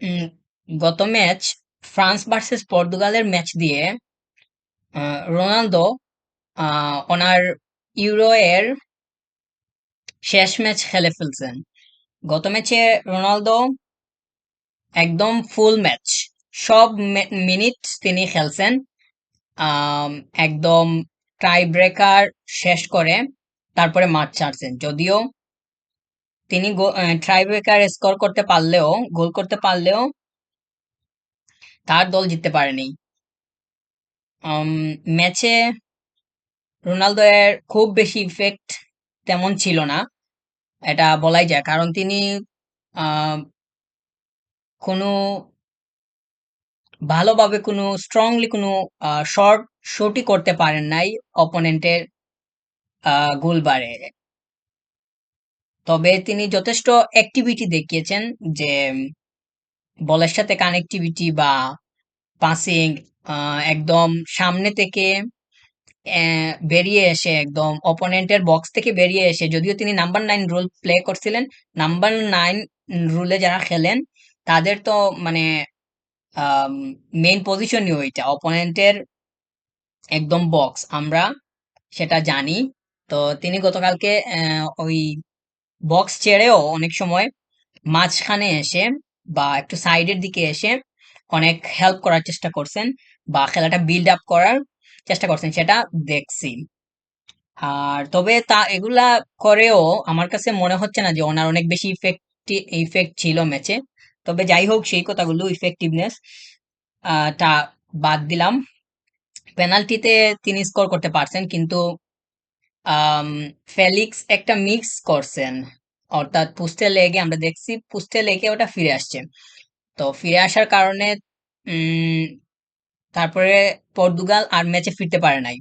উম, গত match France versus পর্তুগালের match দিয়ে রোনালদো ওনার ইউরো এর শেষ ম্যাচ খেলে ফেলছেন। গত ম্যাচে রোনালদো একদম ফুল ম্যাচ, সব মিনিট তিনি খেলছেন। আম, একদম টাই ব্রেকার শেষ করে তারপরে মাঠ ছাড়ছেন। যদিও তিনি টাই ব্রেকার স্কোর করতে পারলেও, গোল করতে পারলেও তার দল জিততে পারেনি। ম্যাচে রোনালদো এর খুব বেশি ইফেক্ট তেমন ছিল না, এটা বলাই যায়, কারণ তিনি আহ, কোনো ভালোভাবে কোনো স্ট্রংলি কোনো শটই করতে পারেন নাই অপোনেন্টের গোল বারে। তবে তিনি যথেষ্ট অ্যাক্টিভিটি দেখিয়েছেন, যে বলের সাথে কানেক্টিভিটি বা পাসিং, একদম সামনে থেকে বেরিয়ে এসে, একদম অপোনেন্টের বক্স থেকে বেরিয়ে এসে, যদিও তিনি নাম্বার 9 রোল প্লে করছিলেন। নাম্বার 9 রুলে যারা খেলেন তাদের তো মানে মেইন পজিশনই ওইটা, অপোনেন্টের একদম বক্স, আমরা সেটা জানি। তো তিনি গতকালকে ওই বক্স ছেড়েও অনেক সময় মাঝখানে এসে বা একটু সাইডের দিকে এসে অনেক হেল্প করার চেষ্টা করছেন, বা খেলাটা বিল্ড আপ করার চেষ্টা করছেন, সেটা দেখছি। আর তবে তা এগুলা করেও আমার কাছে মনে হচ্ছে না যে ওনার অনেক বেশি ইফেক্ট ছিল ম্যাচে। তবে যাই হোক, সেই কথাগুলো ইফেক্টিভনেস টা বাদ দিলাম। পেনাল্টিতে তিনি স্কোর করতে পারছেন, কিন্তু আম, ফেলিক্স একটা মিক্স করছেন, অর্থাৎ পোস্টে লেগে আমরা দেখছি, পোস্টে লেগে ওটা ফিরে আসছে। তো ফিরে আসার কারণে উম, তারপরে পর্তুগাল আর ম্যাচে ফিরতে পারে নাই।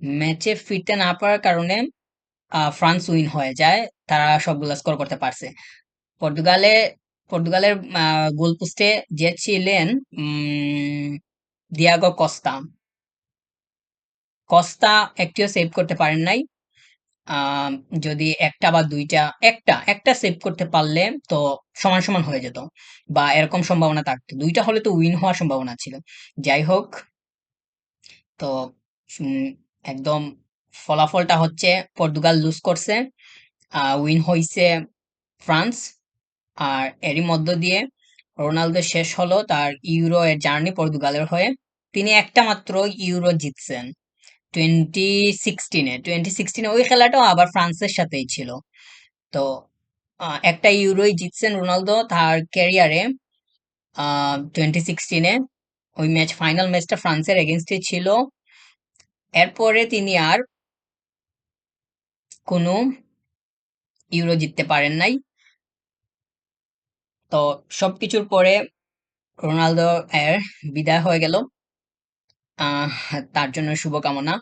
ম্যাচে ফিরতে না পারার কারণে ফ্রান্স উইন হয়ে যায়, তারা সবগুলো স্কোর করতে পারছে। পর্তুগালে পর্তুগালের গোল পোস্টে যে ছিলেন উম, দিয়াগো কস্তা, কস্তা একটিও সেভ করতে পারেন নাই। আম, যদি একটা বা দুইটা, একটা একটা সেভ করতে পারলে তো সমান সমান হয়ে যেত, বা এরকম সম্ভাবনা থাকতো, দুইটা হলে তো উইন হওয়ার সম্ভাবনা ছিল। যাই হোক, তো উম, একদম ফলাফলটা হচ্ছে পর্তুগাল লুজ করছে, উইন হইছে ফ্রান্স। আর এরই মধ্য দিয়ে রোনালদো শেষ হলো তার ইউরো এর জার্নি পর্তুগালের হয়ে। তিনি একটা মাত্র ইউরো জিতছেন 2016-এ ওই খেলাটাও আবার ফ্রান্সের সাথেই ছিল। তো একটা ইউরোই জিতছেন রোনালদো তার ক্যারিয়ারে 2016-এ। ওই ম্যাচ, ফাইনাল ম্যাচটা ফ্রান্সের এগেনস্টে ছিল। এরপরে তিনি আর কোনো ইউরো জিততে পারেন নাই। তো সবকিছুর পরে রোনালদো এর বিদায় হয়ে গেল। আহ তার জন্য শুভকামনা।